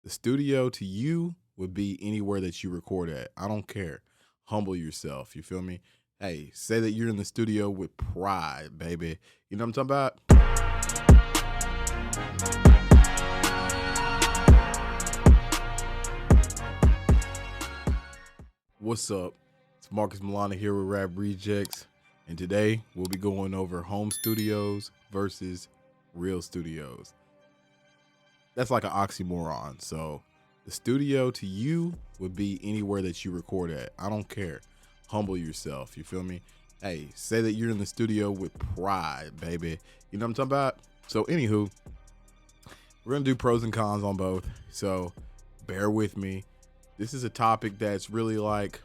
The studio to you would be anywhere that you record at. I don't care. Humble yourself. You feel me? Hey, say that you're in the studio with pride, baby. You know what I'm talking about? What's up? It's Marcus Milana here with Rap Rejects, and today we'll be going over home studios versus real studios. That's like an oxymoron. So, the studio to you would be anywhere that you record at. I don't care. Humble yourself. You feel me? Hey, say that you're in the studio with pride, baby. You know what I'm talking about? So, anywho, we're going to do pros and cons on both. So, bear with me. This is a topic that's really like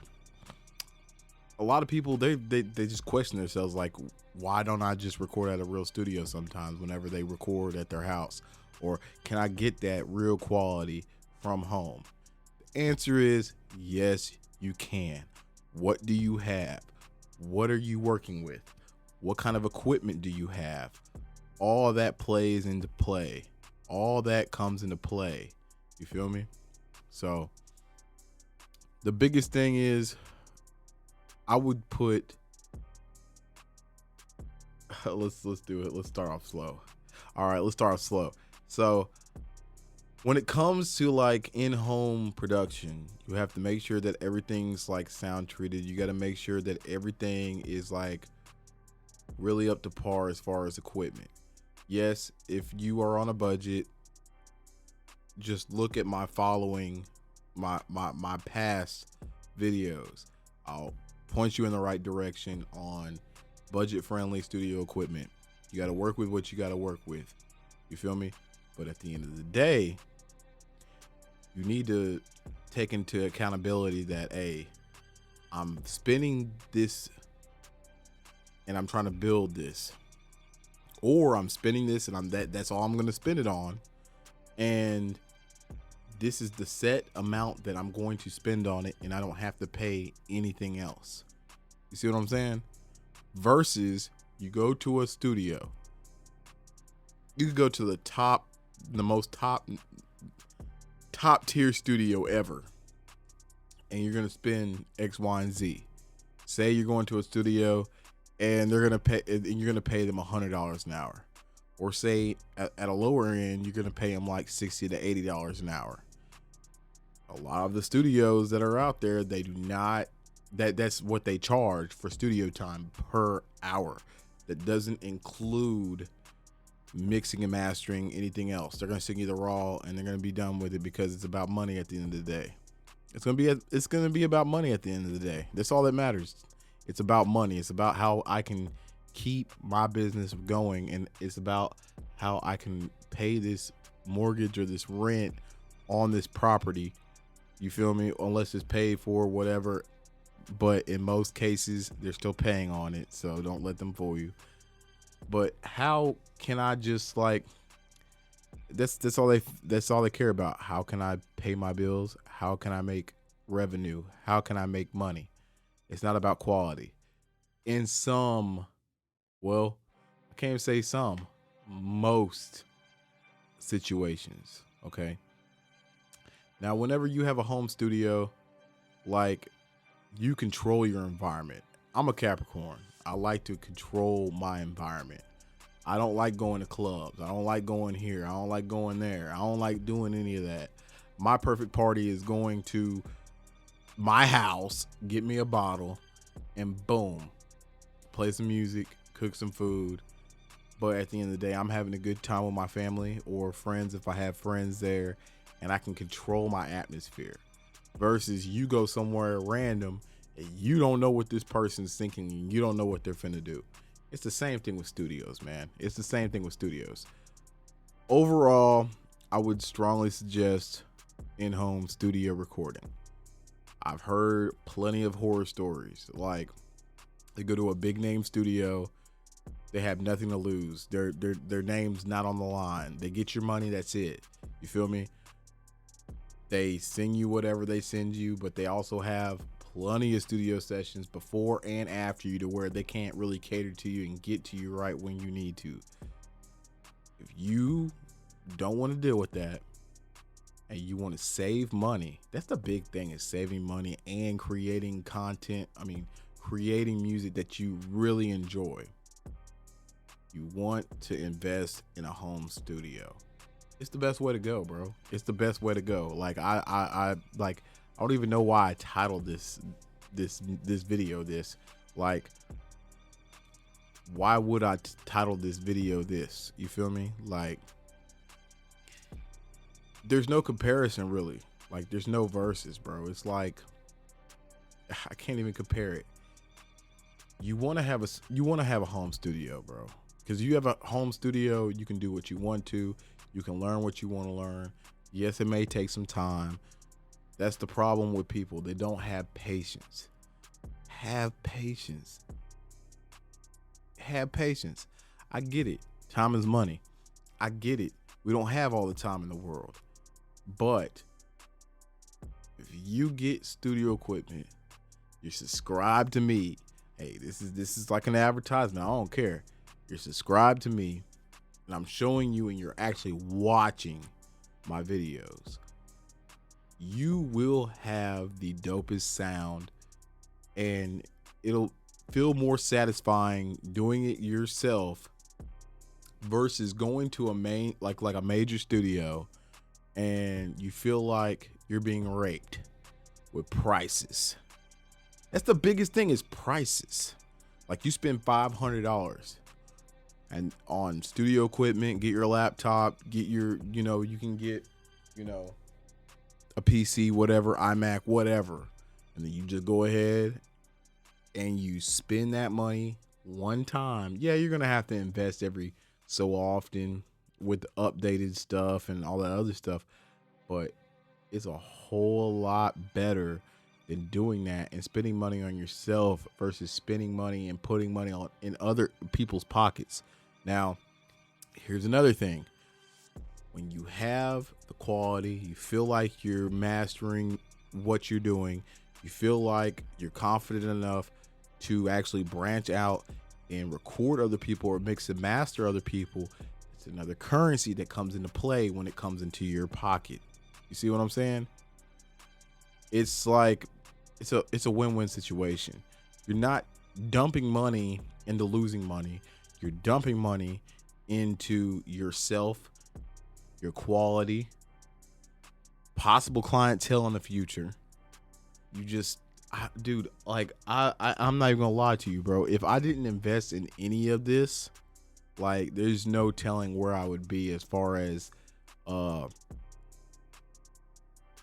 a lot of people they just question themselves like, why don't I just record at a real studio sometimes whenever they record at their house, or can I get that real quality from home? The answer is yes, you can. What do you have? What are you working with? What kind of equipment do you have? All that plays into play. All that comes into play. You feel me? So the biggest thing is I would put let's do it. Let's start off slow. All right, let's start off slow. So when it comes to like in-home production, you have to make sure that everything's like sound treated. You got to make sure that everything is like really up to par as far as equipment. Yes, if you are on a budget, just look at my following my past videos. I'll point you in the right direction on budget friendly studio equipment. You got to work with what you got to work with. You feel me? But at the end of the day, you need to take into accountability that, hey, I'm spending this and I'm trying to build this, or I'm spending this and that's all I'm going to spend it on. And this is the set amount that I'm going to spend on it, and I don't have to pay anything else. You see what I'm saying? Versus you go to a studio. You could go to the most top tier studio ever, and you're gonna spend X, Y, and Z. Say you're going to a studio and you're gonna pay them $100 an hour, or say at a lower end you're gonna pay them like $60 to $80 an hour. A lot of the studios that are out there, they do not. That's what they charge for studio time per hour. That doesn't include mixing and mastering, anything else. They're gonna send you the raw and they're gonna be done with it because it's about money at the end of the day. It's gonna be about money at the end of the day. That's all that matters. It's about money. It's about how I can keep my business going, and it's about how I can pay this mortgage or this rent on this property. You feel me? Unless it's paid for, whatever. But in most cases, they're still paying on it. So don't let them fool you. But how can I just like that's all they care about. How can I pay my bills? How can I make revenue? How can I make money? It's not about quality. In some, well, I can't even say some, most situations. Okay. Now, whenever you have a home studio, like, you control your environment. I'm a Capricorn. I like to control my environment. I don't like going to clubs. I don't like going here. I don't like going there. I don't like doing any of that. My perfect party is going to my house, get me a bottle, and boom, play some music, cook some food. But at the end of the day, I'm having a good time with my family or friends if I have friends there, and I can control my atmosphere. Versus you go somewhere random and you don't know what this person's thinking and you don't know what they're finna do. It's the same thing with studios, man. It's the same thing with studios. Overall, I would strongly suggest in-home studio recording. I've heard plenty of horror stories. Like, they go to a big name studio, they have nothing to lose. Their name's not on the line. They get your money, that's it. You feel me? They send you whatever they send you, but they also have plenty of studio sessions before and after you to where they can't really cater to you and get to you right when you need to. If you don't want to deal with that, and you want to save money, that's the big thing, is saving money and creating content. I mean, creating music that you really enjoy. You want to invest in a home studio. It's the best way to go, bro. It's the best way to go. Like I don't even know why I titled this video this. Like, why would I title this video this? You feel me? Like, there's no comparison really. Like, there's no verses, bro. It's like, I can't even compare it. You want to have a home studio, bro. Because you have a home studio, you can do what you want to. You can learn what you want to learn. Yes, it may take some time. That's the problem with people. They don't have patience. Have patience. Have patience. I get it. Time is money. I get it. We don't have all the time in the world. But if you get studio equipment, you subscribe to me. Hey, this is like an advertisement. I don't care. You're subscribed to me, and I'm showing you, and you're actually watching my videos. You will have the dopest sound, and it'll feel more satisfying doing it yourself versus going to a major studio, and you feel like you're being raped with prices. That's the biggest thing, is prices. Like, you spend $500 and on studio equipment, get your laptop, get your, you can get, a PC, whatever, iMac, whatever. And then you just go ahead and you spend that money one time. Yeah, you're going to have to invest every so often with updated stuff and all that other stuff. But it's a whole lot better than doing that and spending money on yourself versus spending money and putting money in other people's pockets. Now, here's another thing. When you have the quality, you feel like you're mastering what you're doing, you feel like you're confident enough to actually branch out and record other people or mix and master other people, it's another currency that comes into play when it comes into your pocket. You see what I'm saying? It's like, it's a win-win situation. You're not dumping money into losing money. You're dumping money into yourself, your quality, possible clientele in the future. You just, dude, like, I'm not even gonna lie to you, bro. If I didn't invest in any of this, like, there's no telling where I would be as far as I'm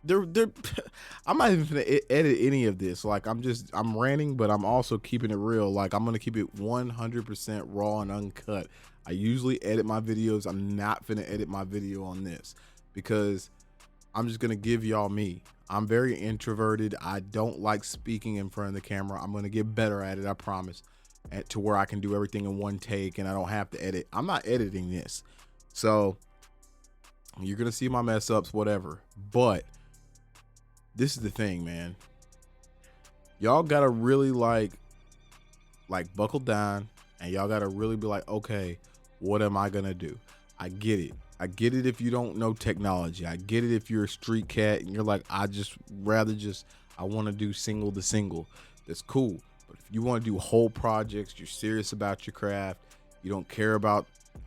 not even gonna edit any of this. Like, I'm ranting, but I'm also keeping it real. Like, I'm gonna keep it 100% raw and uncut. I usually edit my videos. I'm not gonna edit my video on this because I'm just gonna give y'all me. I'm very introverted. I don't like speaking in front of the camera. I'm gonna get better at it, I promise, to where I can do everything in one take and I don't have to edit. I'm not editing this, so you're gonna see my mess ups, whatever. But this is the thing, man. Y'all gotta really like buckle down, and y'all gotta really be like, okay, what am I gonna do? I get it. I get it if you don't know technology. I get it if you're a street cat and you're like, I want to do single to single. That's cool. But if you want to do whole projects, you're serious about your craft, you don't care about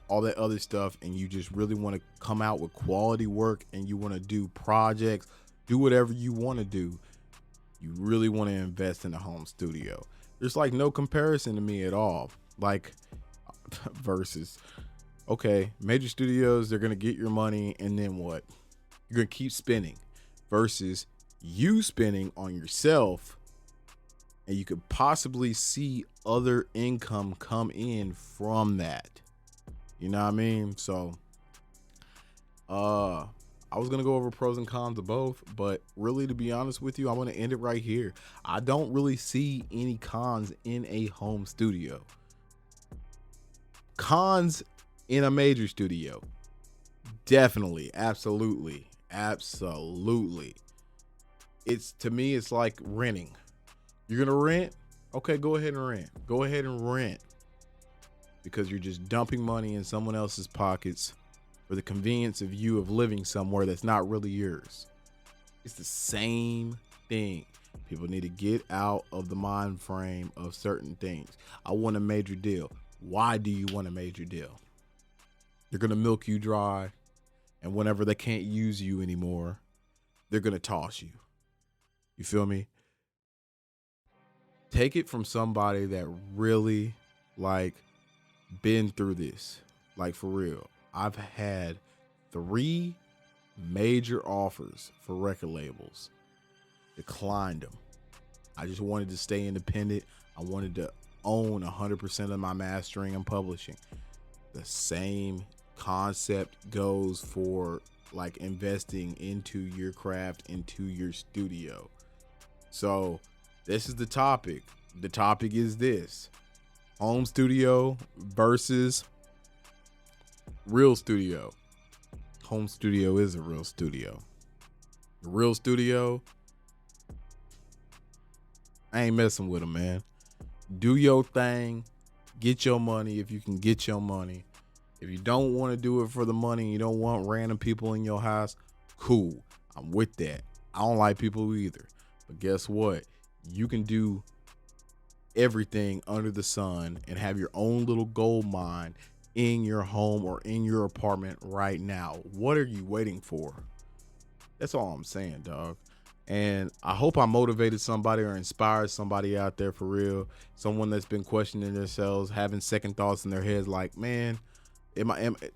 all that other stuff, and you just really want to come out with quality work, and you want to do projects, do whatever you want to do, you really want to invest in a home studio. There's like no comparison to me at all. Like, versus, okay, major studios, they're gonna get your money, and then what? You're gonna keep spending, versus you spending on yourself, and you could possibly see other income come in from that. You know what I mean? So I was gonna go over pros and cons of both, but really, to be honest with you, I want to end it right here. I don't really see any cons in a home studio. Cons in a major studio, definitely, absolutely. It's, to me, it's like renting. You're gonna rent? Okay, go ahead and rent. Go ahead and rent, because you're just dumping money in someone else's pockets for the convenience of you of living somewhere that's not really yours. It's the same thing. People need to get out of the mind frame of certain things. I want a major deal. Why do you want a major deal? They're going to milk you dry. And whenever they can't use you anymore, they're going to toss you. You feel me? Take it from somebody that really like been through this. Like for real. I've had 3 major offers for record labels. Declined them. I just wanted to stay independent. I wanted to own 100% of my mastering and publishing. The same concept goes for like investing into your craft, into your studio. So this is the topic. The topic is this: home studio versus real studio. Home studio is a real studio. The real studio, I ain't messing with them, man. Do your thing. Get your money if you can get your money. If you don't want to do it for the money, you don't want random people in your house, cool. I'm with that. I don't like people either. But guess what? You can do everything under the sun and have your own little gold mine in your home or in your apartment right now. What are you waiting for? That's all I'm saying, dog. And I hope I motivated somebody or inspired somebody out there for real. Someone that's been questioning themselves, having second thoughts in their heads like, man,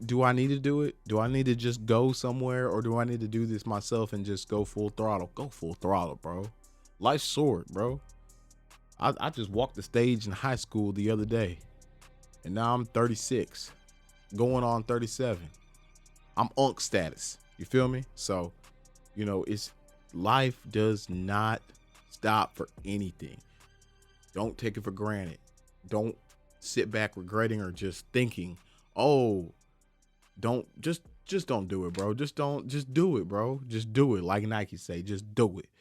do I need to do it? Do I need to just go somewhere, or do I need to do this myself and just go full throttle? Go full throttle, bro. Life's short, bro. I just walked the stage in high school the other day, and now I'm 36, going on 37. I'm unk status. You feel me? So, it's life does not stop for anything. Don't take it for granted. Don't sit back regretting or just thinking, oh, don't just don't do it, bro. Just do it, bro. Just do it. Like Nike say, just do it.